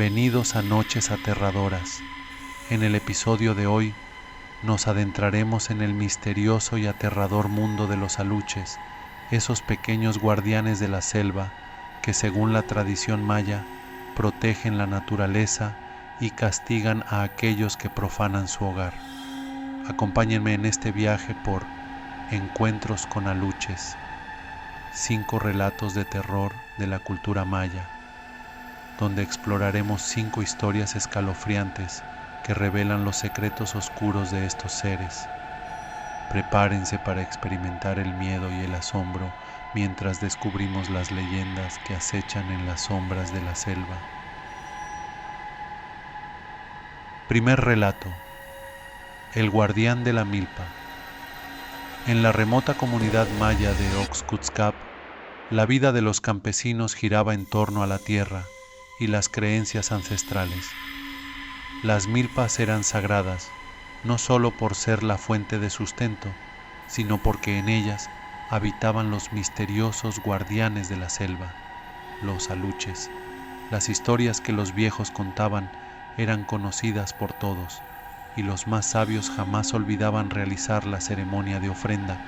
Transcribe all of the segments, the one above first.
Bienvenidos a Noches Aterradoras. En el episodio de hoy nos adentraremos en el misterioso y aterrador mundo de los aluches, esos pequeños guardianes de la selva que, según la tradición maya, protegen la naturaleza y castigan a aquellos que profanan su hogar. Acompáñenme en este viaje por Encuentros con Aluches, 5 relatos de terror de la cultura maya, donde exploraremos 5 historias escalofriantes que revelan los secretos oscuros de estos seres. Prepárense para experimentar el miedo y el asombro mientras descubrimos las leyendas que acechan en las sombras de la selva. Primer relato: El guardián de la milpa. En la remota comunidad maya de Oxcutzcap, la vida de los campesinos giraba en torno a la tierra y las creencias ancestrales. Las milpas eran sagradas, no solo por ser la fuente de sustento, sino porque en ellas habitaban los misteriosos guardianes de la selva, los aluches. Las historias que los viejos contaban eran conocidas por todos, y los más sabios jamás olvidaban realizar la ceremonia de ofrenda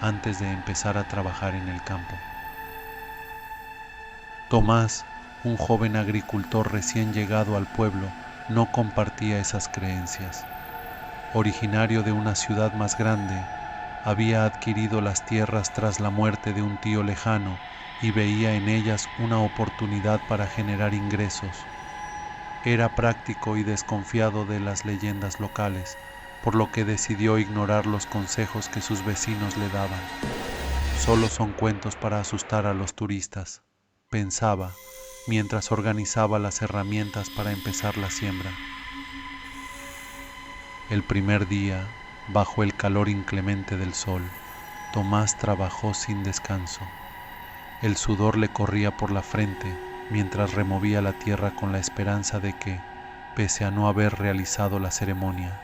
antes de empezar a trabajar en el campo. Tomás, un joven agricultor recién llegado al pueblo, no compartía esas creencias. Originario de una ciudad más grande, había adquirido las tierras tras la muerte de un tío lejano y veía en ellas una oportunidad para generar ingresos. Era práctico y desconfiado de las leyendas locales, por lo que decidió ignorar los consejos que sus vecinos le daban. Solo son cuentos para asustar a los turistas, pensaba, mientras organizaba las herramientas para empezar la siembra. El primer día, bajo el calor inclemente del sol, Tomás trabajó sin descanso. El sudor le corría por la frente mientras removía la tierra con la esperanza de que, pese a no haber realizado la ceremonia,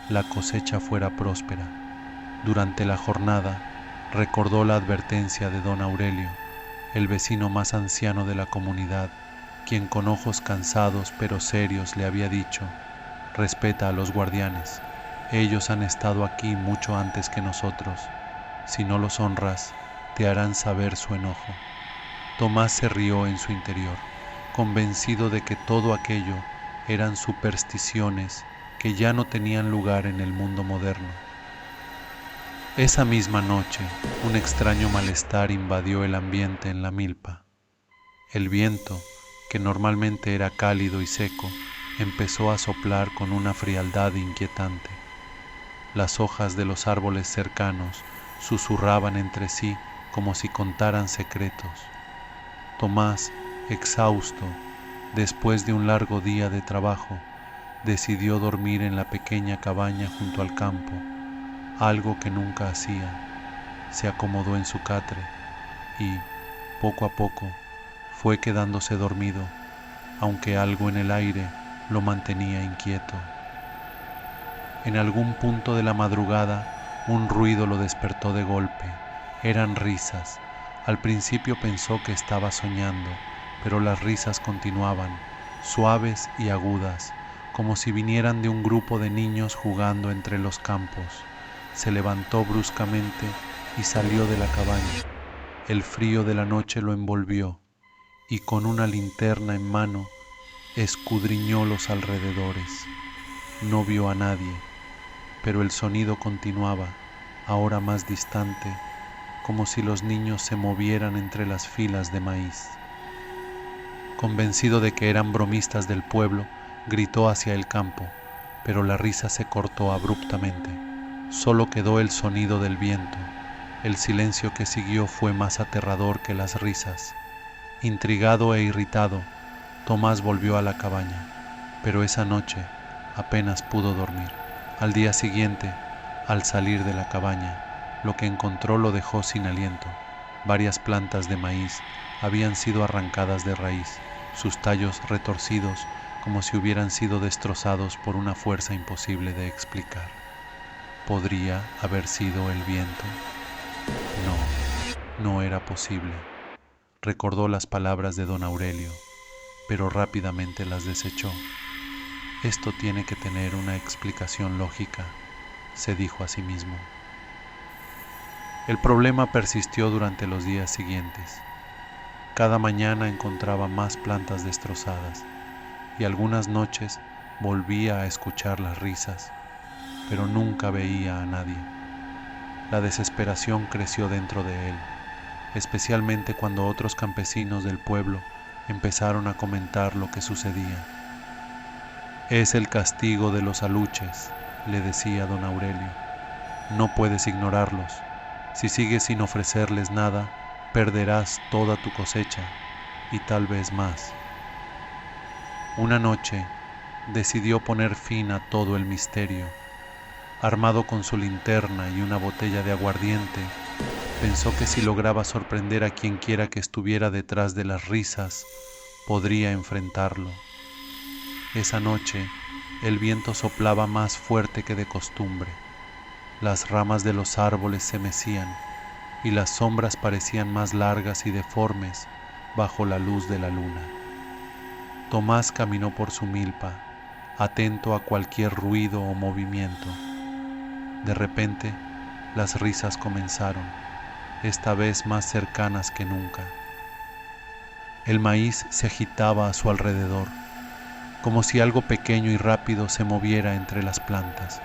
la cosecha fuera próspera. Durante la jornada, recordó la advertencia de don Aurelio, el vecino más anciano de la comunidad, quien con ojos cansados pero serios le había dicho: respeta a los guardianes, ellos han estado aquí mucho antes que nosotros. Si no los honras, te harán saber su enojo. Tomás se rió en su interior, convencido de que todo aquello eran supersticiones que ya no tenían lugar en el mundo moderno. Esa misma noche, un extraño malestar invadió el ambiente en la milpa. El viento, que normalmente era cálido y seco, empezó a soplar con una frialdad inquietante. Las hojas de los árboles cercanos susurraban entre sí como si contaran secretos. Tomás, exhausto, después de un largo día de trabajo, decidió dormir en la pequeña cabaña junto al campo, algo que nunca hacía. Se acomodó en su catre y, poco a poco, fue quedándose dormido, aunque algo en el aire lo mantenía inquieto. En algún punto de la madrugada, un ruido lo despertó de golpe. Eran risas. Al principio pensó que estaba soñando, pero las risas continuaban, suaves y agudas, como si vinieran de un grupo de niños jugando entre los campos. Se levantó bruscamente y salió de la cabaña. El frío de la noche lo envolvió, y con una linterna en mano, escudriñó los alrededores. No vio a nadie, pero el sonido continuaba, ahora más distante, como si los niños se movieran entre las filas de maíz. Convencido de que eran bromistas del pueblo, gritó hacia el campo, pero la risa se cortó abruptamente. Solo quedó el sonido del viento. El silencio que siguió fue más aterrador que las risas. Intrigado e irritado, Tomás volvió a la cabaña, pero esa noche apenas pudo dormir. Al día siguiente, al salir de la cabaña, lo que encontró lo dejó sin aliento. Varias plantas de maíz habían sido arrancadas de raíz, sus tallos retorcidos como si hubieran sido destrozados por una fuerza imposible de explicar. ¿Podría haber sido el viento? No, no era posible. Recordó las palabras de don Aurelio: pero rápidamente las desechó. Esto tiene que tener una explicación lógica, se dijo a sí mismo. El problema persistió durante los días siguientes. Cada mañana encontraba más plantas destrozadas y algunas noches volvía a escuchar las risas, pero nunca veía a nadie. La desesperación creció dentro de él, especialmente cuando otros campesinos del pueblo empezaron a comentar lo que sucedía. Es el castigo de los aluches, le decía don Aurelio. No puedes ignorarlos. Si sigues sin ofrecerles nada, perderás toda tu cosecha y tal vez más. Una noche decidió poner fin a todo el misterio. Armado con su linterna y una botella de aguardiente, pensó que si lograba sorprender a quien quiera que estuviera detrás de las risas, podría enfrentarlo. Esa noche, el viento soplaba más fuerte que de costumbre. Las ramas de los árboles se mecían y las sombras parecían más largas y deformes bajo la luz de la luna. Tomás caminó por su milpa, atento a cualquier ruido o movimiento. De repente, las risas comenzaron, esta vez más cercanas que nunca. El maíz se agitaba a su alrededor, como si algo pequeño y rápido se moviera entre las plantas.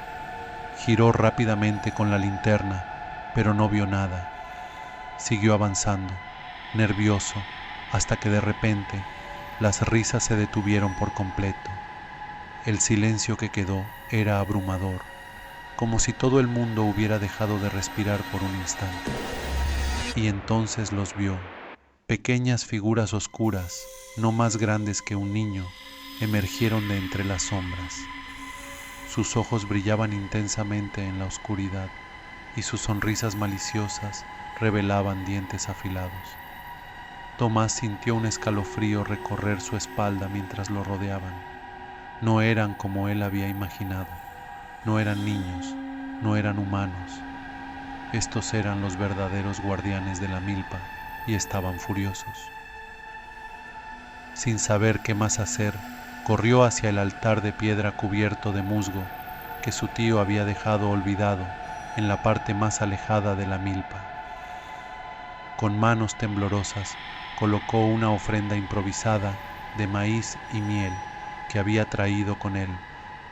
Giró rápidamente con la linterna, pero no vio nada. Siguió avanzando, nervioso, hasta que de repente las risas se detuvieron por completo. El silencio que quedó era abrumador, como si todo el mundo hubiera dejado de respirar por un instante. Y entonces los vio, pequeñas figuras oscuras, no más grandes que un niño, emergieron de entre las sombras. Sus ojos brillaban intensamente en la oscuridad y sus sonrisas maliciosas revelaban dientes afilados. Tomás sintió un escalofrío recorrer su espalda mientras lo rodeaban. No eran como él había imaginado, no eran niños, no eran humanos. Estos eran los verdaderos guardianes de la milpa y estaban furiosos. Sin saber qué más hacer, corrió hacia el altar de piedra cubierto de musgo que su tío había dejado olvidado en la parte más alejada de la milpa. Con manos temblorosas colocó una ofrenda improvisada de maíz y miel que había traído con él,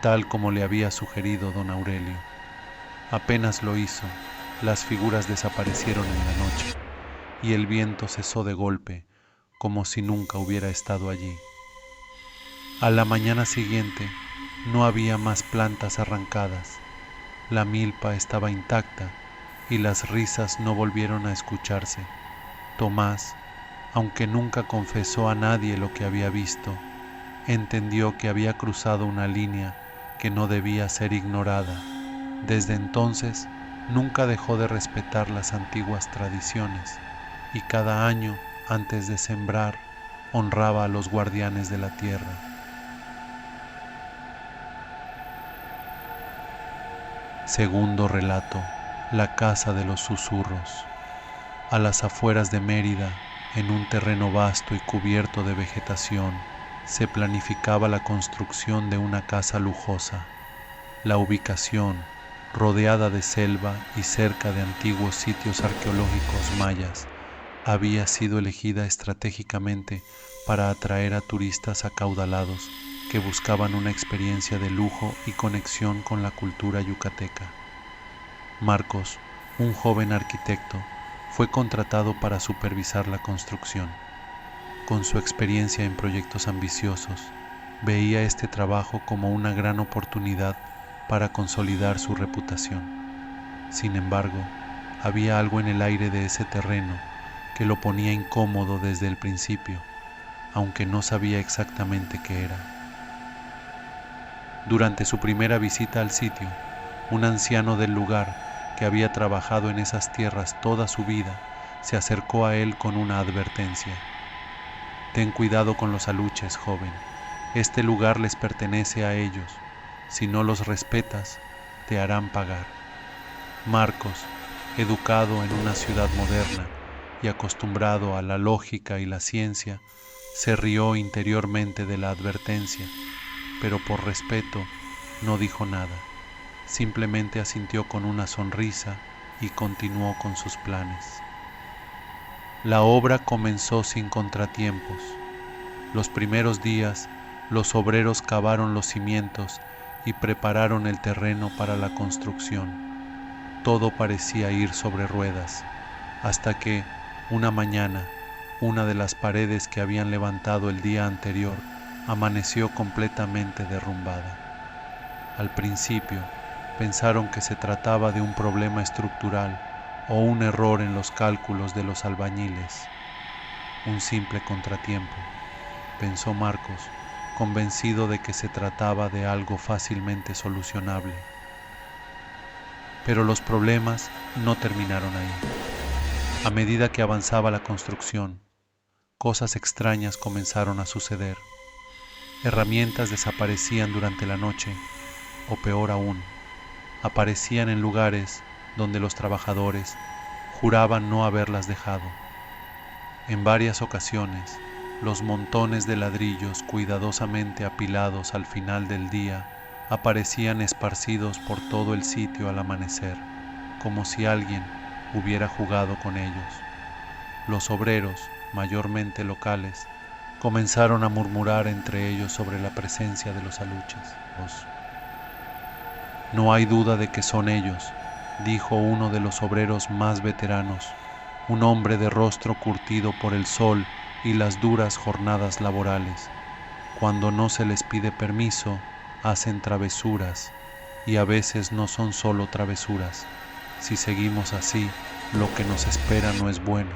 tal como le había sugerido don Aurelio. Apenas lo hizo, las figuras desaparecieron en la noche y el viento cesó de golpe, como si nunca hubiera estado allí. A la mañana siguiente no había más plantas arrancadas, la milpa estaba intacta y las risas no volvieron a escucharse. Tomás, aunque nunca confesó a nadie lo que había visto, entendió que había cruzado una línea que no debía ser ignorada. Desde entonces, nunca dejó de respetar las antiguas tradiciones y cada año, antes de sembrar, honraba a los guardianes de la tierra. Segundo relato: la casa de los susurros. A las afueras de Mérida, en un terreno vasto y cubierto de vegetación, se planificaba la construcción de una casa lujosa. La ubicación, rodeada de selva y cerca de antiguos sitios arqueológicos mayas, había sido elegida estratégicamente para atraer a turistas acaudalados que buscaban una experiencia de lujo y conexión con la cultura yucateca. Marcos, un joven arquitecto, fue contratado para supervisar la construcción. Con su experiencia en proyectos ambiciosos, veía este trabajo como una gran oportunidad para consolidar su reputación. Sin embargo, había algo en el aire de ese terreno que lo ponía incómodo desde el principio, aunque no sabía exactamente qué era. Durante su primera visita al sitio, un anciano del lugar, que había trabajado en esas tierras toda su vida, se acercó a él con una advertencia. Ten cuidado con los aluches, joven. Este lugar les pertenece a ellos. Si no los respetas, te harán pagar. Marcos, educado en una ciudad moderna y acostumbrado a la lógica y la ciencia, Se rió interiormente de la advertencia, pero por respeto no dijo nada. Simplemente asintió con una sonrisa y continuó con sus planes. La obra comenzó sin contratiempos. Los primeros días, los obreros cavaron los cimientos y prepararon el terreno para la construcción. Todo parecía ir sobre ruedas, hasta que, una mañana, una de las paredes que habían levantado el día anterior amaneció completamente derrumbada. Al principio, pensaron que se trataba de un problema estructural o un error en los cálculos de los albañiles. Un simple contratiempo, pensó Marcos, convencido de que se trataba de algo fácilmente solucionable. Pero los problemas no terminaron ahí. A medida que avanzaba la construcción, cosas extrañas comenzaron a suceder. Herramientas desaparecían durante la noche, o peor aún, aparecían en lugares donde los trabajadores juraban no haberlas dejado. En varias ocasiones, los montones de ladrillos cuidadosamente apilados al final del día aparecían esparcidos por todo el sitio al amanecer, como si alguien hubiera jugado con ellos. Los obreros, mayormente locales, comenzaron a murmurar entre ellos sobre la presencia de los aluches. No hay duda de que son ellos, dijo uno de los obreros más veteranos, un hombre de rostro curtido por el sol y las duras jornadas laborales. Cuando no se les pide permiso, hacen travesuras, y a veces no son solo travesuras. Si seguimos así, lo que nos espera no es bueno.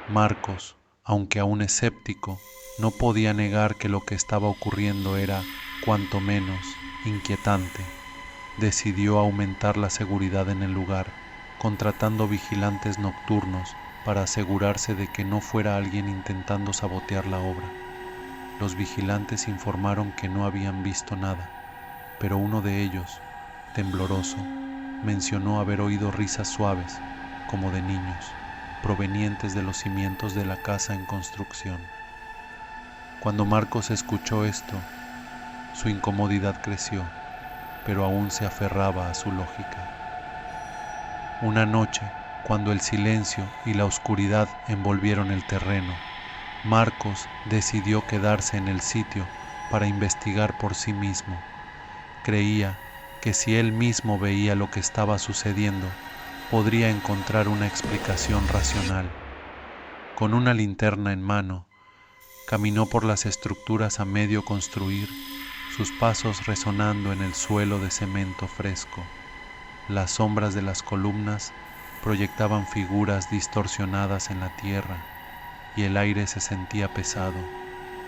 Marcos, aunque aún escéptico, no podía negar que lo que estaba ocurriendo era, cuanto menos, inquietante. Decidió aumentar la seguridad en el lugar, contratando vigilantes nocturnos para asegurarse de que no fuera alguien intentando sabotear la obra. Los vigilantes informaron que no habían visto nada, pero uno de ellos, tembloroso, mencionó haber oído risas suaves, como de niños, provenientes de los cimientos de la casa en construcción. Cuando Marcos escuchó esto, su incomodidad creció, pero aún se aferraba a su lógica. Una noche, cuando el silencio y la oscuridad envolvieron el terreno, Marcos decidió quedarse en el sitio para investigar por sí mismo. Creía que si él mismo veía lo que estaba sucediendo, podría encontrar una explicación racional. Con una linterna en mano, caminó por las estructuras a medio construir, sus pasos resonando en el suelo de cemento fresco. Las sombras de las columnas proyectaban figuras distorsionadas en la tierra y el aire se sentía pesado,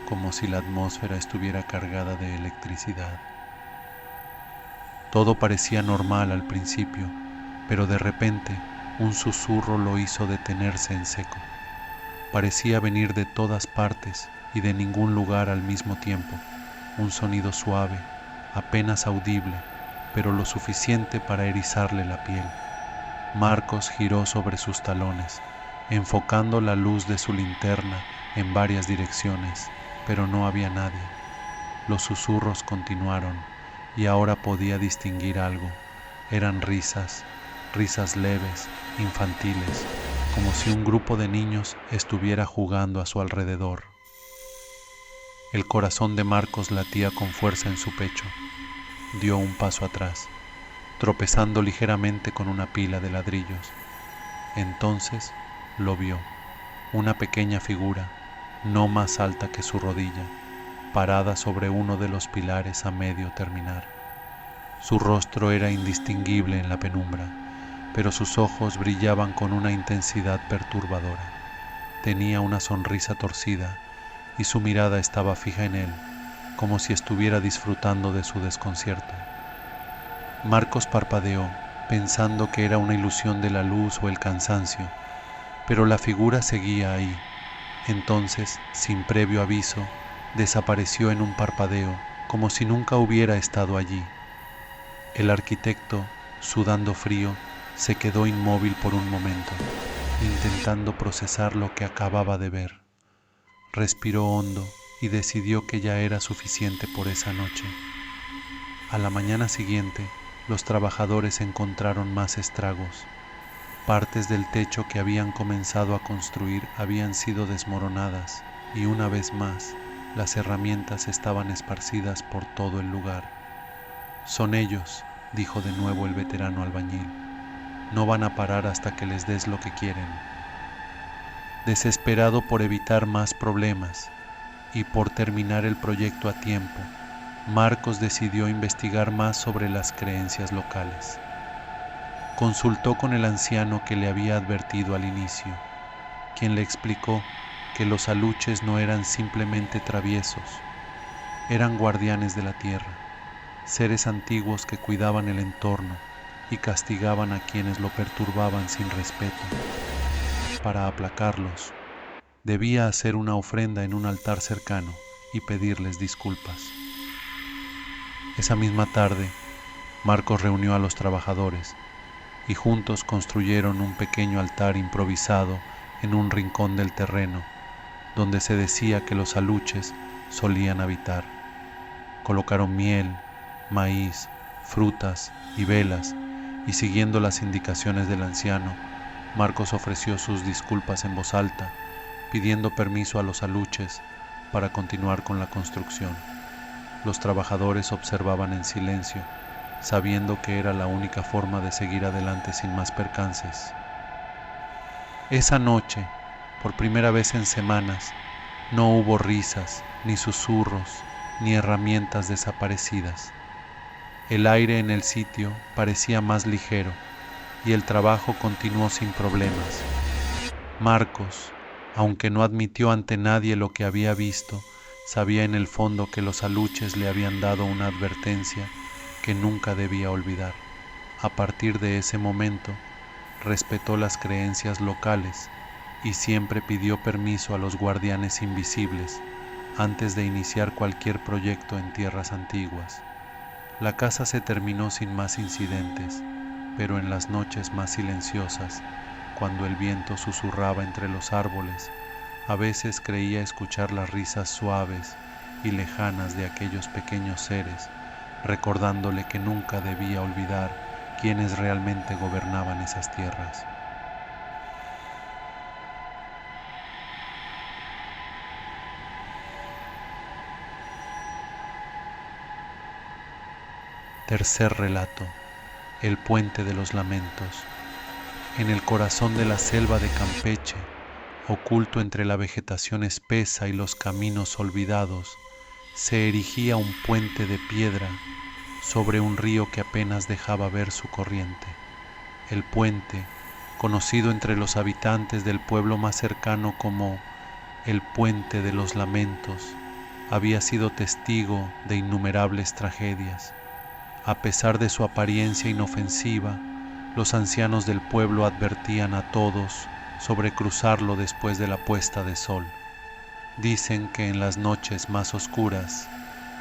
como si la atmósfera estuviera cargada de electricidad. Todo parecía normal al principio, pero de repente un susurro lo hizo detenerse en seco. Parecía venir de todas partes y de ningún lugar al mismo tiempo, un sonido suave, apenas audible, pero lo suficiente para erizarle la piel. Marcos giró sobre sus talones, enfocando la luz de su linterna en varias direcciones, pero no había nadie. Los susurros continuaron, y ahora podía distinguir algo. Eran risas, risas leves, infantiles, como si un grupo de niños estuviera jugando a su alrededor. El corazón de Marcos latía con fuerza en su pecho. Dio un paso atrás, tropezando ligeramente con una pila de ladrillos. Entonces lo vio, una pequeña figura, no más alta que su rodilla, parada sobre uno de los pilares a medio terminar. Su rostro era indistinguible en la penumbra, pero sus ojos brillaban con una intensidad perturbadora. Tenía una sonrisa torcida y su mirada estaba fija en él, como si estuviera disfrutando de su desconcierto. Marcos parpadeó, pensando que era una ilusión de la luz o el cansancio, pero la figura seguía ahí. Entonces, sin previo aviso, desapareció en un parpadeo, como si nunca hubiera estado allí. El arquitecto, sudando frío, se quedó inmóvil por un momento, intentando procesar lo que acababa de ver. respiró hondo y decidió que ya era suficiente por esa noche. A la mañana siguiente, los trabajadores encontraron más estragos. Partes del techo que habían comenzado a construir habían sido desmoronadas y una vez más, las herramientas estaban esparcidas por todo el lugar. Son ellos, dijo de nuevo el veterano albañil. No van a parar hasta que les des lo que quieren. Desesperado por evitar más problemas y por terminar el proyecto a tiempo, Marcos decidió investigar más sobre las creencias locales. Consultó con el anciano que le había advertido al inicio, quien le explicó que los aluches no eran simplemente traviesos, eran guardianes de la tierra, seres antiguos que cuidaban el entorno y castigaban a quienes lo perturbaban sin respeto. Para aplacarlos, debía hacer una ofrenda en un altar cercano y pedirles disculpas. Esa misma tarde, Marcos reunió a los trabajadores y juntos construyeron un pequeño altar improvisado en un rincón del terreno, donde se decía que los aluches solían habitar. Colocaron miel, maíz, frutas y velas, y siguiendo las indicaciones del anciano, Marcos ofreció sus disculpas en voz alta, pidiendo permiso a los aluches para continuar con la construcción. Los trabajadores observaban en silencio, sabiendo que era la única forma de seguir adelante sin más percances. Esa noche, por primera vez en semanas, no hubo risas, ni susurros, ni herramientas desaparecidas. El aire en el sitio parecía más ligero y el trabajo continuó sin problemas. Marcos, aunque no admitió ante nadie lo que había visto, sabía en el fondo que los aluches le habían dado una advertencia que nunca debía olvidar. A partir de ese momento, respetó las creencias locales y siempre pidió permiso a los guardianes invisibles antes de iniciar cualquier proyecto en tierras antiguas. La casa se terminó sin más incidentes, pero en las noches más silenciosas, cuando el viento susurraba entre los árboles, a veces creía escuchar las risas suaves y lejanas de aquellos pequeños seres, recordándole que nunca debía olvidar quiénes realmente gobernaban esas tierras. Tercer relato: El Puente de los Lamentos. En el corazón de la selva de Campeche, oculto entre la vegetación espesa y los caminos olvidados, se erigía un puente de piedra sobre un río que apenas dejaba ver su corriente. El puente, conocido entre los habitantes del pueblo más cercano como el Puente de los Lamentos, había sido testigo de innumerables tragedias. A pesar de su apariencia inofensiva, los ancianos del pueblo advertían a todos sobre cruzarlo después de la puesta de sol. Dicen que en las noches más oscuras,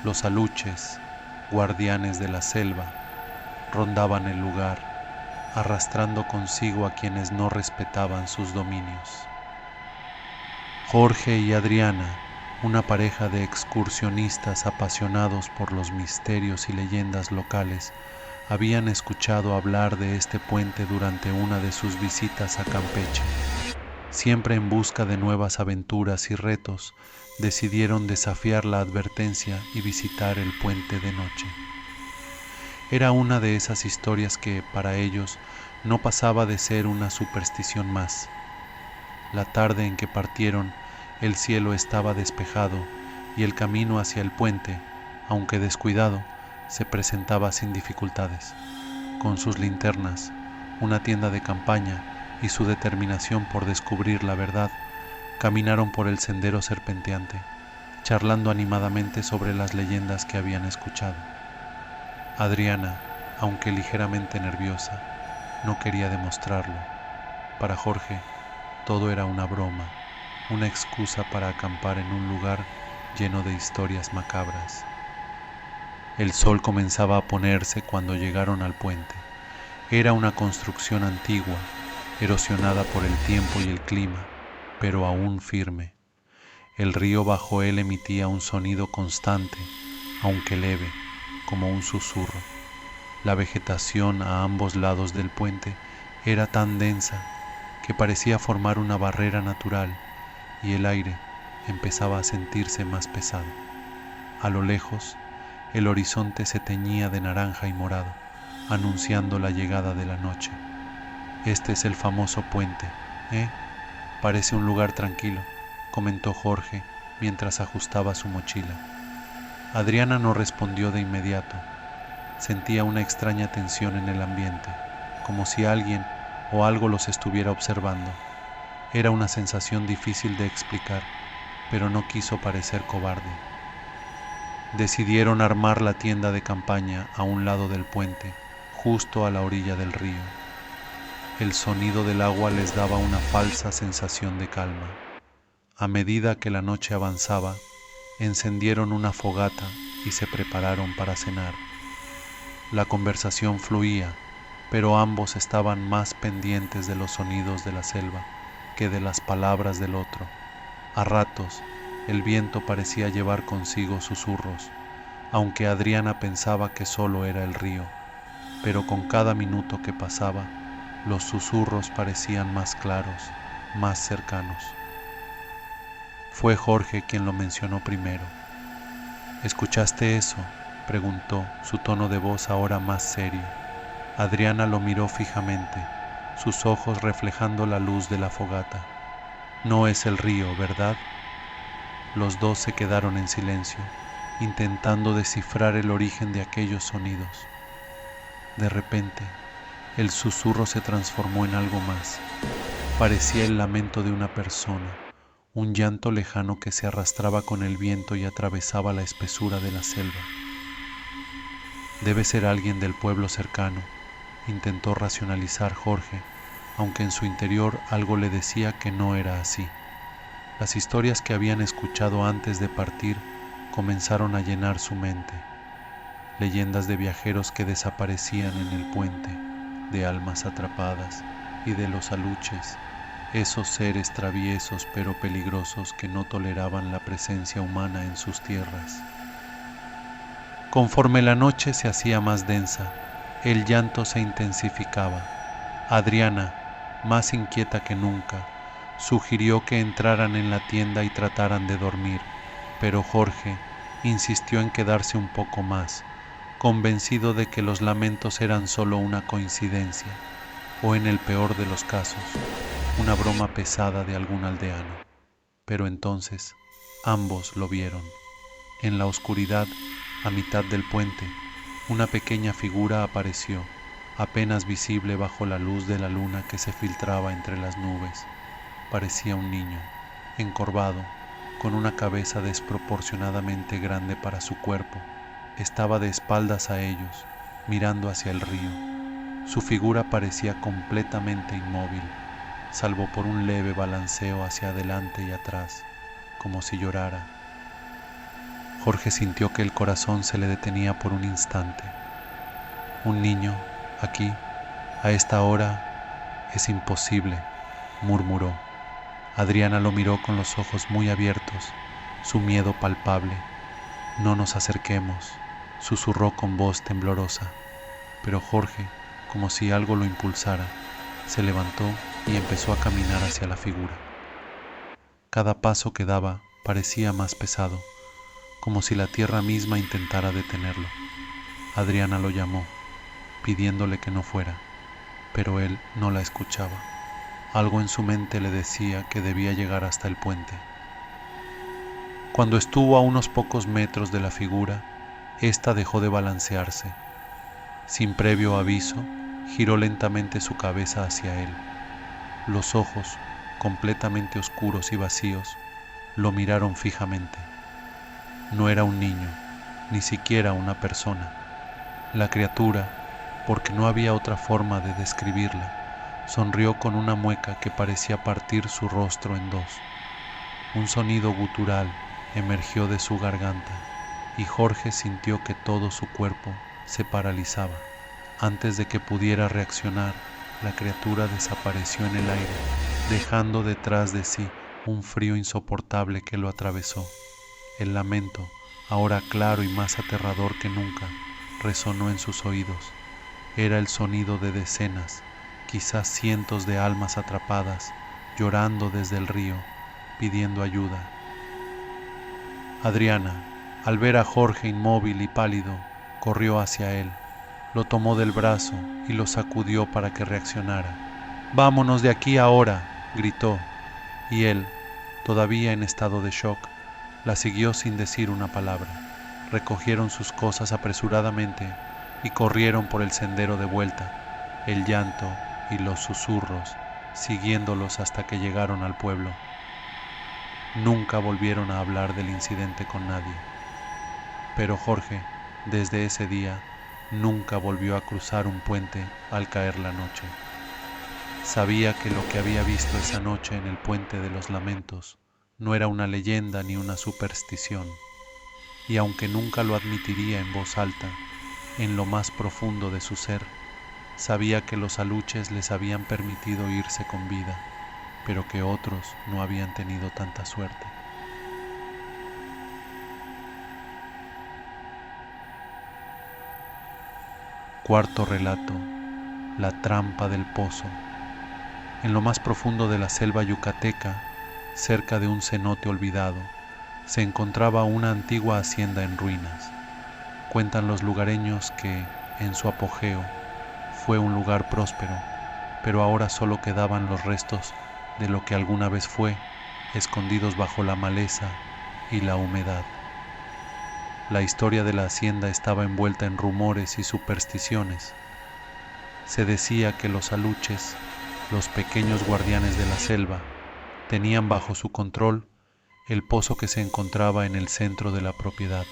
los aluches, guardianes de la selva, rondaban el lugar, arrastrando consigo a quienes no respetaban sus dominios. Jorge y Adriana, una pareja de excursionistas apasionados por los misterios y leyendas locales, habían escuchado hablar de este puente durante una de sus visitas a Campeche. Siempre en busca de nuevas aventuras y retos, decidieron desafiar la advertencia y visitar el puente de noche. Era una de esas historias que, para ellos, no pasaba de ser una superstición más. La tarde en que partieron, el cielo estaba despejado y el camino hacia el puente, aunque descuidado, se presentaba sin dificultades. Con sus linternas, una tienda de campaña y su determinación por descubrir la verdad, caminaron por el sendero serpenteante, charlando animadamente sobre las leyendas que habían escuchado. Adriana, aunque ligeramente nerviosa, no quería demostrarlo. Para Jorge, todo era una broma, una excusa para acampar en un lugar lleno de historias macabras. El sol comenzaba a ponerse cuando llegaron al puente. Era una construcción antigua, erosionada por el tiempo y el clima, pero aún firme. El río bajo él emitía un sonido constante, aunque leve, como un susurro. La vegetación a ambos lados del puente era tan densa que parecía formar una barrera natural y el aire empezaba a sentirse más pesado. A lo lejos, el horizonte se teñía de naranja y morado, anunciando la llegada de la noche. Este es el famoso puente, ¿eh? Parece un lugar tranquilo, comentó Jorge mientras ajustaba su mochila. Adriana no respondió de inmediato. Sentía una extraña tensión en el ambiente, como si alguien o algo los estuviera observando. Era una sensación difícil de explicar, pero no quiso parecer cobarde. Decidieron armar la tienda de campaña a un lado del puente, justo a la orilla del río. El sonido del agua les daba una falsa sensación de calma. A medida que la noche avanzaba, encendieron una fogata y se prepararon para cenar. La conversación fluía, pero ambos estaban más pendientes de los sonidos de la selva que de las palabras del otro. A ratos, el viento parecía llevar consigo susurros, aunque Adriana pensaba que solo era el río, pero con cada minuto que pasaba, los susurros parecían más claros, más cercanos. Fue Jorge quien lo mencionó primero. ¿Escuchaste eso?, preguntó, su tono de voz ahora más serio. Adriana lo miró fijamente, sus ojos reflejando la luz de la fogata. No es el río, ¿verdad? Los dos se quedaron en silencio, intentando descifrar el origen de aquellos sonidos. De repente, el susurro se transformó en algo más. Parecía el lamento de una persona, un llanto lejano que se arrastraba con el viento y atravesaba la espesura de la selva. Debe ser alguien del pueblo cercano, intentó racionalizar Jorge, aunque en su interior algo le decía que no era así. Las historias que habían escuchado antes de partir comenzaron a llenar su mente. Leyendas de viajeros que desaparecían en el puente, de almas atrapadas y de los aluches, esos seres traviesos pero peligrosos que no toleraban la presencia humana en sus tierras. Conforme la noche se hacía más densa, el llanto se intensificaba. Adriana, más inquieta que nunca, sugirió que entraran en la tienda y trataran de dormir, pero Jorge insistió en quedarse un poco más, convencido de que los lamentos eran solo una coincidencia, o en el peor de los casos, una broma pesada de algún aldeano. Pero entonces, ambos lo vieron. En la oscuridad, a mitad del puente, una pequeña figura apareció, apenas visible bajo la luz de la luna que se filtraba entre las nubes. Parecía un niño, encorvado, con una cabeza desproporcionadamente grande para su cuerpo. Estaba de espaldas a ellos, mirando hacia el río. Su figura parecía completamente inmóvil, salvo por un leve balanceo hacia adelante y atrás, como si llorara. Jorge sintió que el corazón se le detenía por un instante. Un niño, aquí, a esta hora, es imposible, murmuró. Adriana lo miró con los ojos muy abiertos, su miedo palpable. No nos acerquemos, susurró con voz temblorosa. Pero Jorge, como si algo lo impulsara, se levantó y empezó a caminar hacia la figura. Cada paso que daba parecía más pesado, como si la tierra misma intentara detenerlo. Adriana lo llamó, pidiéndole que no fuera, pero él no la escuchaba. Algo en su mente le decía que debía llegar hasta el puente. Cuando estuvo a unos pocos metros de la figura, ésta dejó de balancearse. Sin previo aviso, giró lentamente su cabeza hacia él. Los ojos, completamente oscuros y vacíos, lo miraron fijamente. No era un niño, ni siquiera una persona. La criatura, porque no había otra forma de describirla, sonrió con una mueca que parecía partir su rostro en dos. Un sonido gutural emergió de su garganta y Jorge sintió que todo su cuerpo se paralizaba. Antes de que pudiera reaccionar, la criatura desapareció en el aire, dejando detrás de sí un frío insoportable que lo atravesó. El lamento, ahora claro y más aterrador que nunca, resonó en sus oídos. Era el sonido de decenas, quizás cientos de almas atrapadas, llorando desde el río, pidiendo ayuda. Adriana, al ver a Jorge inmóvil y pálido, corrió hacia él, lo tomó del brazo y lo sacudió para que reaccionara. «Vámonos de aquí ahora», gritó, y él, todavía en estado de shock, la siguió sin decir una palabra. Recogieron sus cosas apresuradamente y corrieron por el sendero de vuelta, el llanto y los susurros siguiéndolos hasta que llegaron al pueblo. Nunca volvieron a hablar del incidente con nadie. Pero Jorge, desde ese día, nunca volvió a cruzar un puente al caer la noche. Sabía que lo que había visto esa noche en el Puente de los Lamentos no era una leyenda ni una superstición, y aunque nunca lo admitiría en voz alta, en lo más profundo de su ser, sabía que los aluches les habían permitido irse con vida, pero que otros no habían tenido tanta suerte. Cuarto relato: la trampa del pozo. En lo más profundo de la selva yucateca, cerca de un cenote olvidado, se encontraba una antigua hacienda en ruinas. Cuentan los lugareños que, en su apogeo, fue un lugar próspero, pero ahora solo quedaban los restos de lo que alguna vez fue, escondidos bajo la maleza y la humedad. La historia de la hacienda estaba envuelta en rumores y supersticiones. Se decía que los aluches, los pequeños guardianes de la selva, tenían bajo su control el pozo que se encontraba en el centro de la propiedad.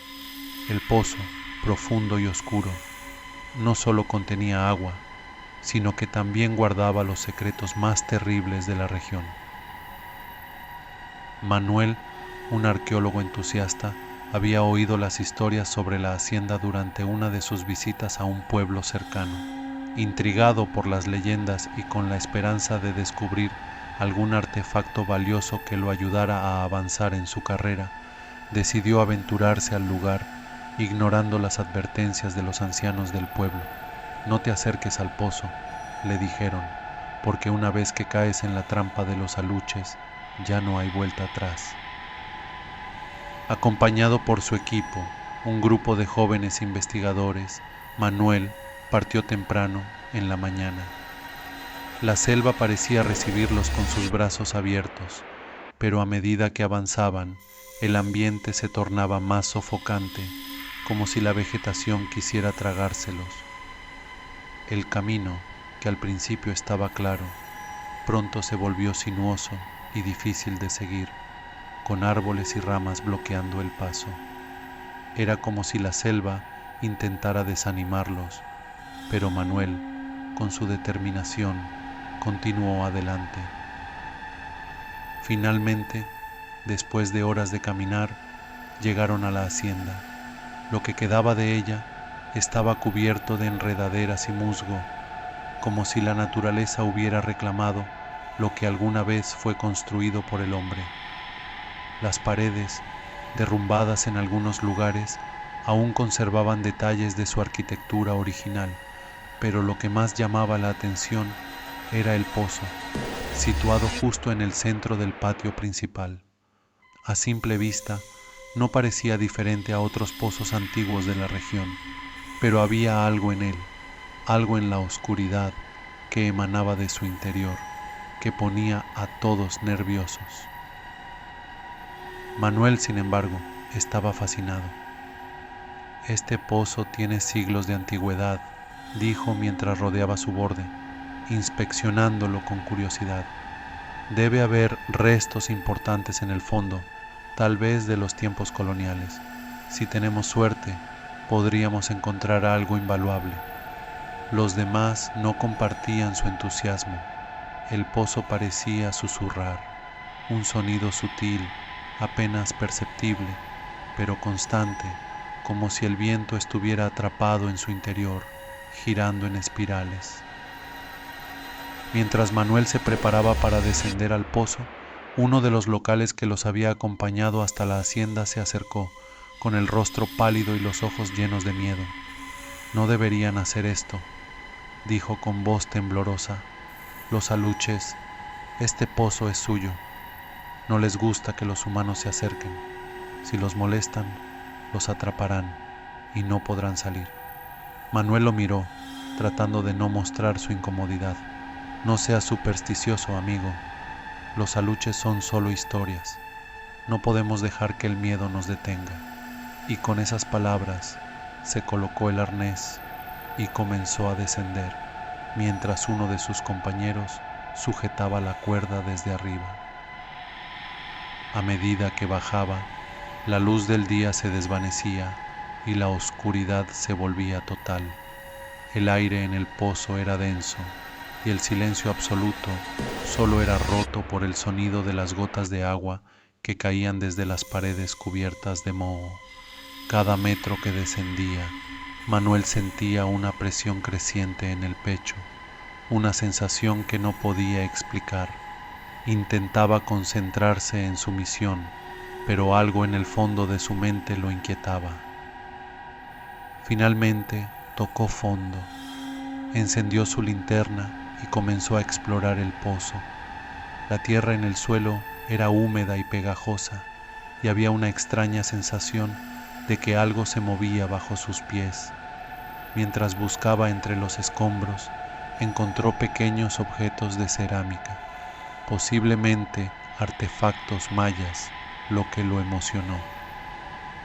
El pozo, profundo y oscuro, no solo contenía agua, sino que también guardaba los secretos más terribles de la región. Manuel, un arqueólogo entusiasta, había oído las historias sobre la hacienda durante una de sus visitas a un pueblo cercano. Intrigado por las leyendas y con la esperanza de descubrir algún artefacto valioso que lo ayudara a avanzar en su carrera, decidió aventurarse al lugar, ignorando las advertencias de los ancianos del pueblo. «No te acerques al pozo», le dijeron, «porque una vez que caes en la trampa de los aluches, ya no hay vuelta atrás». Acompañado por su equipo, un grupo de jóvenes investigadores, Manuel partió temprano en la mañana. La selva parecía recibirlos con sus brazos abiertos, pero a medida que avanzaban, el ambiente se tornaba más sofocante, como si la vegetación quisiera tragárselos. El camino, que al principio estaba claro, pronto se volvió sinuoso y difícil de seguir, con árboles y ramas bloqueando el paso. Era como si la selva intentara desanimarlos, pero Manuel, con su determinación, continuó adelante. Finalmente, después de horas de caminar, llegaron a la hacienda. Lo que quedaba de ella estaba cubierto de enredaderas y musgo, como si la naturaleza hubiera reclamado lo que alguna vez fue construido por el hombre. Las paredes, derrumbadas en algunos lugares, aún conservaban detalles de su arquitectura original, pero lo que más llamaba la atención era el pozo, situado justo en el centro del patio principal. A simple vista, no parecía diferente a otros pozos antiguos de la región, pero había algo en él, algo en la oscuridad que emanaba de su interior, que ponía a todos nerviosos. Manuel, sin embargo, estaba fascinado. «Este pozo tiene siglos de antigüedad», dijo mientras rodeaba su borde, inspeccionándolo con curiosidad. «Debe haber restos importantes en el fondo, tal vez de los tiempos coloniales. Si tenemos suerte, podríamos encontrar algo invaluable». Los demás no compartían su entusiasmo. El pozo parecía susurrar, un sonido sutil, apenas perceptible, pero constante, como si el viento estuviera atrapado en su interior, girando en espirales. Mientras Manuel se preparaba para descender al pozo, Uno de los locales que los había acompañado hasta la hacienda se acercó, con el rostro pálido y los ojos llenos de miedo. No deberían hacer esto, dijo con voz temblorosa. Los aluches, este pozo es suyo. No les gusta que los humanos se acerquen. Si los molestan, los atraparán y no podrán salir. Manuel lo miró, tratando de no mostrar su incomodidad. No seas supersticioso, amigo. Los aluches son solo historias. No podemos dejar que el miedo nos detenga. Y con esas palabras se colocó el arnés y comenzó a descender, mientras uno de sus compañeros sujetaba la cuerda desde arriba. A medida que bajaba, la luz del día se desvanecía y la oscuridad se volvía total. El aire en el pozo era denso y el silencio absoluto solo era roto por el sonido de las gotas de agua que caían desde las paredes cubiertas de moho. Cada metro que descendía, Manuel sentía una presión creciente en el pecho, una sensación que no podía explicar. Intentaba concentrarse en su misión, pero algo en el fondo de su mente lo inquietaba. Finalmente tocó fondo, encendió su linterna y comenzó a explorar el pozo. La tierra en el suelo era húmeda y pegajosa, y había una extraña sensación de que algo se movía bajo sus pies. Mientras buscaba entre los escombros, encontró pequeños objetos de cerámica, posiblemente artefactos mayas, lo que lo emocionó.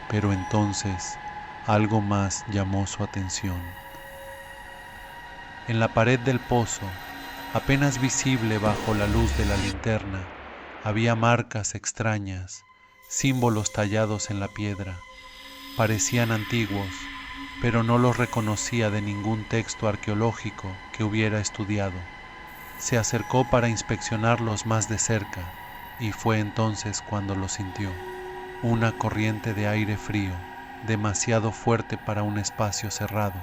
Pero entonces algo más llamó su atención. En la pared del pozo, apenas visible bajo la luz de la linterna, había marcas extrañas, símbolos tallados en la piedra. Parecían antiguos, pero no los reconocía de ningún texto arqueológico que hubiera estudiado. Se acercó para inspeccionarlos más de cerca, y fue entonces cuando lo sintió. Una corriente de aire frío, demasiado fuerte para un espacio cerrado.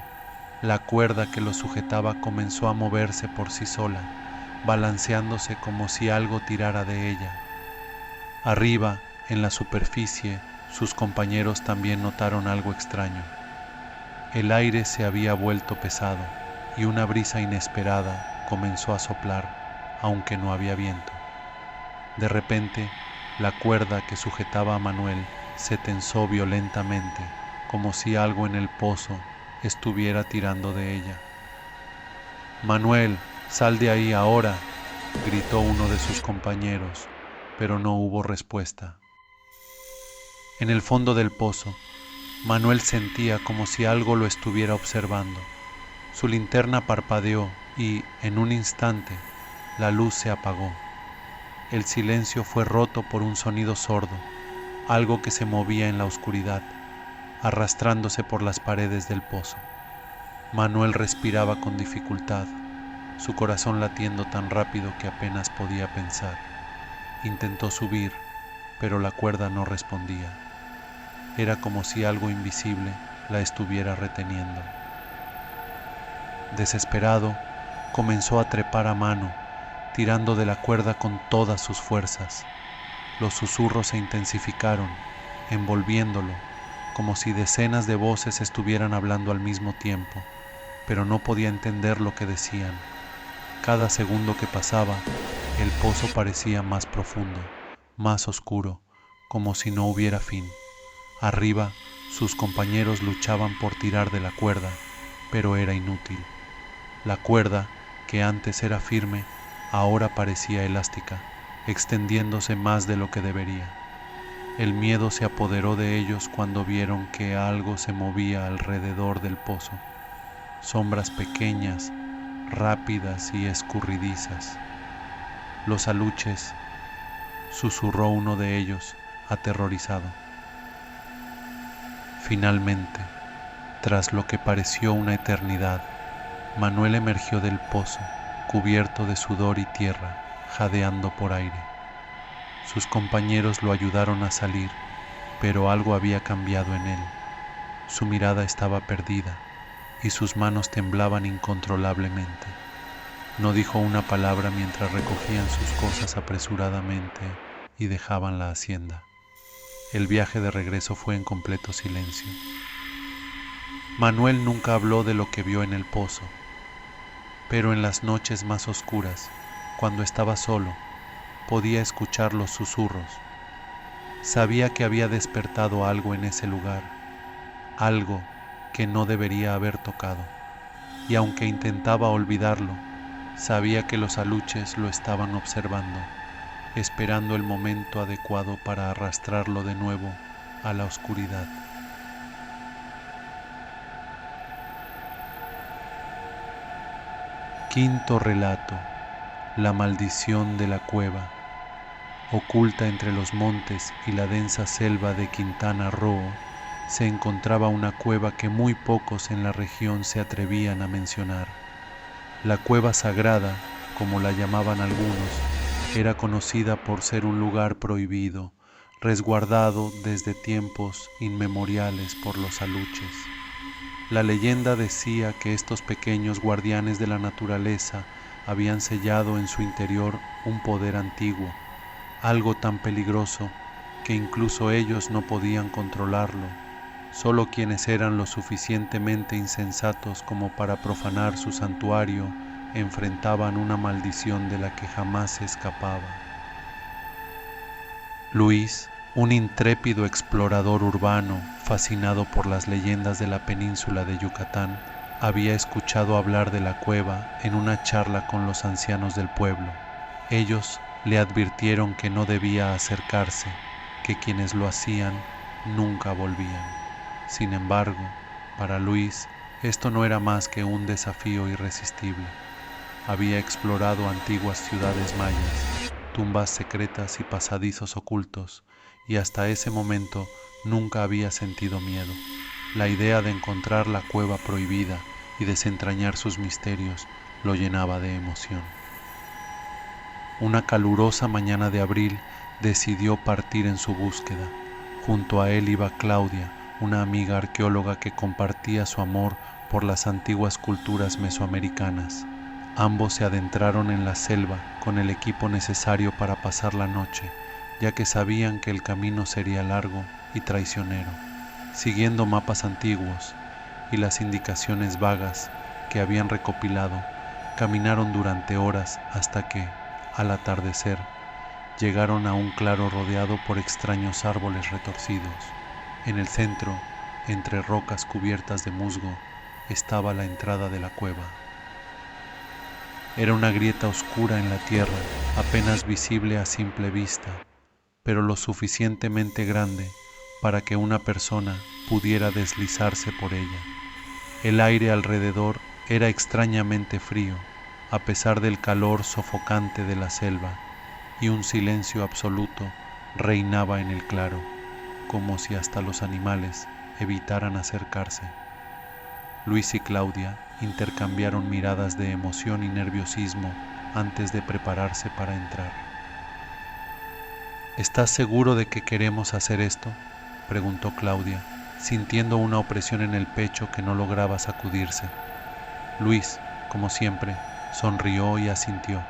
La cuerda que lo sujetaba comenzó a moverse por sí sola, balanceándose como si algo tirara de ella. Arriba, en la superficie, sus compañeros también notaron algo extraño. El aire se había vuelto pesado y una brisa inesperada comenzó a soplar, aunque no había viento. De repente, la cuerda que sujetaba a Manuel se tensó violentamente, como si algo en el pozo estuviera tirando de ella. «Manuel, sal de ahí ahora», gritó uno de sus compañeros, pero no hubo respuesta. En el fondo del pozo, Manuel sentía como si algo lo estuviera observando. Su linterna parpadeó y, en un instante, la luz se apagó. El silencio fue roto por un sonido sordo, algo que se movía en la oscuridad, arrastrándose por las paredes del pozo. Manuel respiraba con dificultad, su corazón latiendo tan rápido que apenas podía pensar. Intentó subir, pero la cuerda no respondía. Era como si algo invisible la estuviera reteniendo. Desesperado, comenzó a trepar a mano, tirando de la cuerda con todas sus fuerzas. Los susurros se intensificaron, envolviéndolo, como si decenas de voces estuvieran hablando al mismo tiempo, pero no podía entender lo que decían. Cada segundo que pasaba, el pozo parecía más profundo, más oscuro, como si no hubiera fin. Arriba, sus compañeros luchaban por tirar de la cuerda, pero era inútil. La cuerda, que antes era firme, ahora parecía elástica, extendiéndose más de lo que debería. El miedo se apoderó de ellos cuando vieron que algo se movía alrededor del pozo. Sombras pequeñas, rápidas y escurridizas. «Los aluches», susurró uno de ellos, aterrorizado. Finalmente, tras lo que pareció una eternidad, Manuel emergió del pozo, cubierto de sudor y tierra, jadeando por aire. Sus compañeros lo ayudaron a salir, pero algo había cambiado en él. Su mirada estaba perdida y sus manos temblaban incontrolablemente. No dijo una palabra mientras recogían sus cosas apresuradamente y dejaban la hacienda. El viaje de regreso fue en completo silencio. Manuel nunca habló de lo que vio en el pozo, pero en las noches más oscuras, cuando estaba solo, podía escuchar los susurros. Sabía que había despertado algo en ese lugar, algo que no debería haber tocado, y aunque intentaba olvidarlo, sabía que los aluches lo estaban observando, esperando el momento adecuado para arrastrarlo de nuevo a la oscuridad. Quinto relato: la maldición de la cueva. Oculta entre los montes y la densa selva de Quintana Roo, se encontraba una cueva que muy pocos en la región se atrevían a mencionar. La cueva sagrada, como la llamaban algunos, era conocida por ser un lugar prohibido, resguardado desde tiempos inmemoriales por los aluches. La leyenda decía que estos pequeños guardianes de la naturaleza habían sellado en su interior un poder antiguo, algo tan peligroso que incluso ellos no podían controlarlo. Solo quienes eran lo suficientemente insensatos como para profanar su santuario enfrentaban una maldición de la que jamás se escapaba. Luis, un intrépido explorador urbano fascinado por las leyendas de la península de Yucatán, había escuchado hablar de la cueva en una charla con los ancianos del pueblo. Ellos le advirtieron que no debía acercarse, que quienes lo hacían nunca volvían. Sin embargo, para Luis, esto no era más que un desafío irresistible. Había explorado antiguas ciudades mayas, tumbas secretas y pasadizos ocultos, y hasta ese momento nunca había sentido miedo. La idea de encontrar la cueva prohibida y desentrañar sus misterios lo llenaba de emoción. Una calurosa mañana de abril decidió partir en su búsqueda. Junto a él iba Claudia, una amiga arqueóloga que compartía su amor por las antiguas culturas mesoamericanas. Ambos se adentraron en la selva con el equipo necesario para pasar la noche, ya que sabían que el camino sería largo y traicionero. Siguiendo mapas antiguos y las indicaciones vagas que habían recopilado, caminaron durante horas hasta que, al atardecer, llegaron a un claro rodeado por extraños árboles retorcidos. En el centro, entre rocas cubiertas de musgo, estaba la entrada de la cueva. Era una grieta oscura en la tierra, apenas visible a simple vista, pero lo suficientemente grande para que una persona pudiera deslizarse por ella. El aire alrededor era extrañamente frío, a pesar del calor sofocante de la selva, y un silencio absoluto reinaba en el claro, como si hasta los animales evitaran acercarse. Luis y Claudia intercambiaron miradas de emoción y nerviosismo antes de prepararse para entrar. ¿Estás seguro de que queremos hacer esto?, preguntó Claudia, sintiendo una opresión en el pecho que no lograba sacudirse. Luis, como siempre, sonrió y asintió.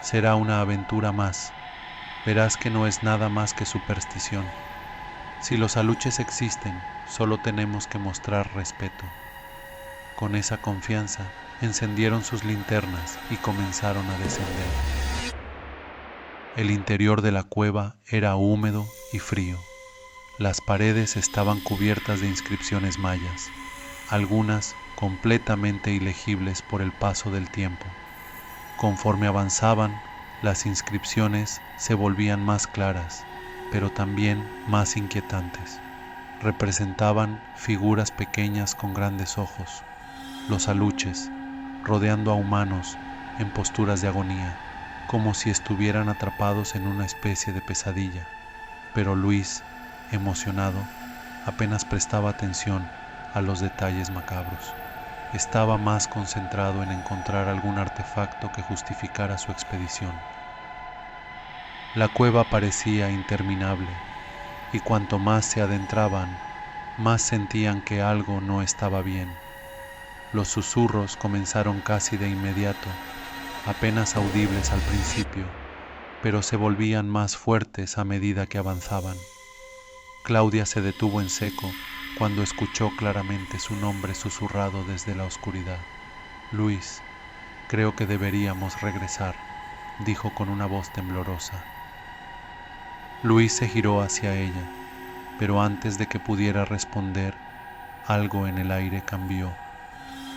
Será una aventura más. Verás que no es nada más que superstición. Si los aluches existen, solo tenemos que mostrar respeto. Con esa confianza, encendieron sus linternas y comenzaron a descender. El interior de la cueva era húmedo y frío. Las paredes estaban cubiertas de inscripciones mayas, algunas completamente ilegibles por el paso del tiempo. Conforme avanzaban, las inscripciones se volvían más claras, pero también más inquietantes. Representaban figuras pequeñas con grandes ojos, los aluches, rodeando a humanos en posturas de agonía, como si estuvieran atrapados en una especie de pesadilla. Pero Luis, emocionado, apenas prestaba atención a los detalles macabros. Estaba más concentrado en encontrar algún artefacto que justificara su expedición. La cueva parecía interminable, y cuanto más se adentraban, más sentían que algo no estaba bien. Los susurros comenzaron casi de inmediato, apenas audibles al principio, pero se volvían más fuertes a medida que avanzaban. Claudia se detuvo en seco cuando escuchó claramente su nombre susurrado desde la oscuridad. Luis, creo que deberíamos regresar, dijo con una voz temblorosa. Luis se giró hacia ella, pero antes de que pudiera responder, algo en el aire cambió.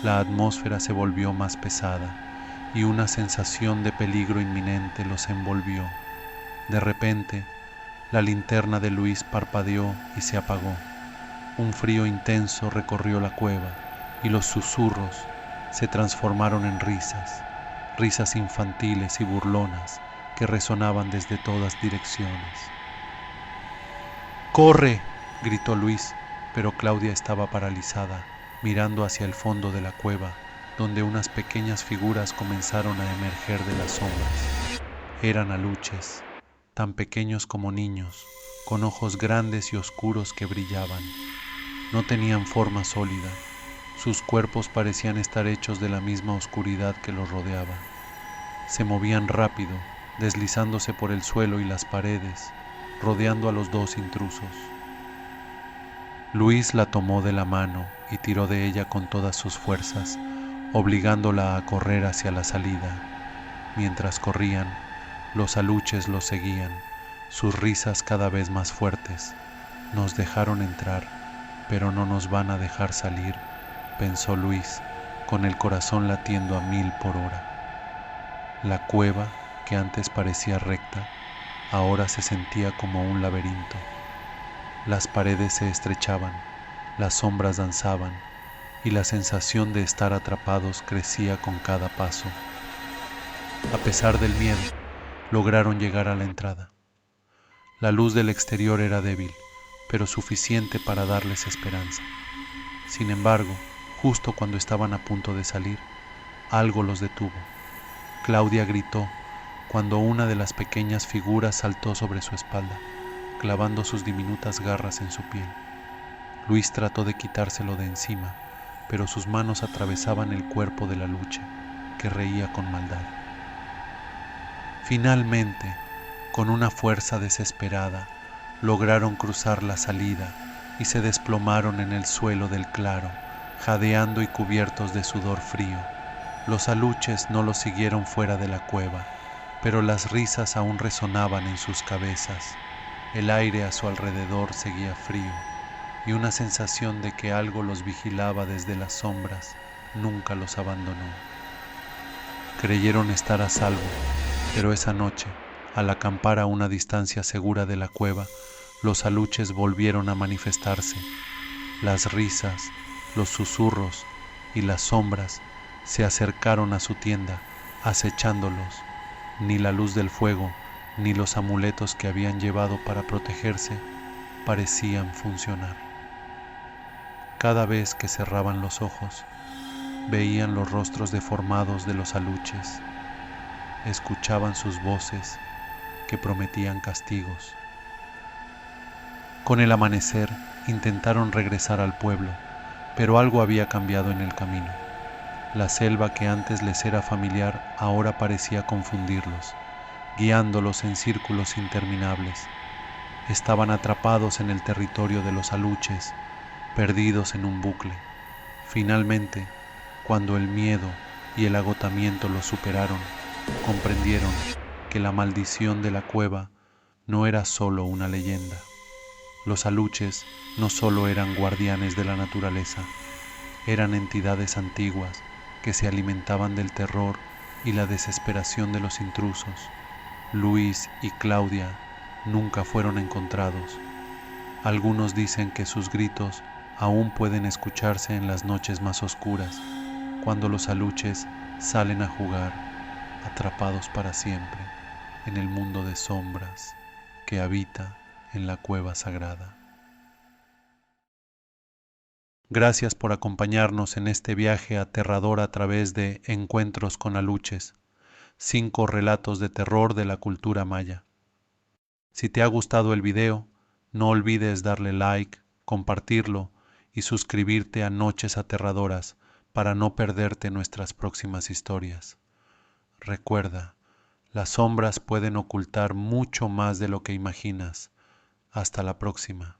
La atmósfera se volvió más pesada y una sensación de peligro inminente los envolvió. De repente, la linterna de Luis parpadeó y se apagó. Un frío intenso recorrió la cueva y los susurros se transformaron en risas, risas infantiles y burlonas que resonaban desde todas direcciones. ¡Corre!, gritó Luis, pero Claudia estaba paralizada, mirando hacia el fondo de la cueva, donde unas pequeñas figuras comenzaron a emerger de las sombras. Eran aluches, tan pequeños como niños, con ojos grandes y oscuros que brillaban. No tenían forma sólida, sus cuerpos parecían estar hechos de la misma oscuridad que los rodeaba. Se movían rápido, deslizándose por el suelo y las paredes, rodeando a los dos intrusos. Luis la tomó de la mano y tiró de ella con todas sus fuerzas, obligándola a correr hacia la salida. Mientras corrían, los aluches los seguían, sus risas cada vez más fuertes. Nos dejaron entrar, pero no nos van a dejar salir, pensó Luis, con el corazón latiendo a 1000 por hora. La cueva, que antes parecía recta, ahora se sentía como un laberinto. Las paredes se estrechaban, las sombras danzaban, y la sensación de estar atrapados crecía con cada paso. A pesar del miedo, lograron llegar a la entrada. La luz del exterior era débil, pero suficiente para darles esperanza. Sin embargo, justo cuando estaban a punto de salir, algo los detuvo. Claudia gritó cuando una de las pequeñas figuras saltó sobre su espalda, clavando sus diminutas garras en su piel. Luis trató de quitárselo de encima, pero sus manos atravesaban el cuerpo de la lucha, que reía con maldad. Finalmente, con una fuerza desesperada, lograron cruzar la salida y se desplomaron en el suelo del claro, jadeando y cubiertos de sudor frío. Los aluches no los siguieron fuera de la cueva, pero las risas aún resonaban en sus cabezas. El aire a su alrededor seguía frío, y una sensación de que algo los vigilaba desde las sombras nunca los abandonó. Creyeron estar a salvo, pero esa noche, al acampar a una distancia segura de la cueva, los aluches volvieron a manifestarse. Las risas, los susurros y las sombras se acercaron a su tienda, acechándolos. Ni la luz del fuego, ni los amuletos que habían llevado para protegerse parecían funcionar. Cada vez que cerraban los ojos, veían los rostros deformados de los aluches, escuchaban sus voces que prometían castigos. Con el amanecer intentaron regresar al pueblo, pero algo había cambiado en el camino. La selva que antes les era familiar ahora parecía confundirlos, guiándolos en círculos interminables. Estaban atrapados en el territorio de los aluches, perdidos en un bucle. Finalmente, cuando el miedo y el agotamiento los superaron, comprendieron que la maldición de la cueva no era solo una leyenda. Los aluches no solo eran guardianes de la naturaleza, eran entidades antiguas que se alimentaban del terror y la desesperación de los intrusos. Luis y Claudia nunca fueron encontrados. Algunos dicen que sus gritos aún pueden escucharse en las noches más oscuras, cuando los aluches salen a jugar, atrapados para siempre en el mundo de sombras que habita en la cueva sagrada. Gracias por acompañarnos en este viaje aterrador a través de Encuentros con Aluches, 5 relatos de terror de la cultura maya. Si te ha gustado el video, no olvides darle like, compartirlo y suscribirte a Noches Aterradoras para no perderte nuestras próximas historias. Recuerda, Las sombras pueden ocultar mucho más de lo que imaginas. Hasta la próxima.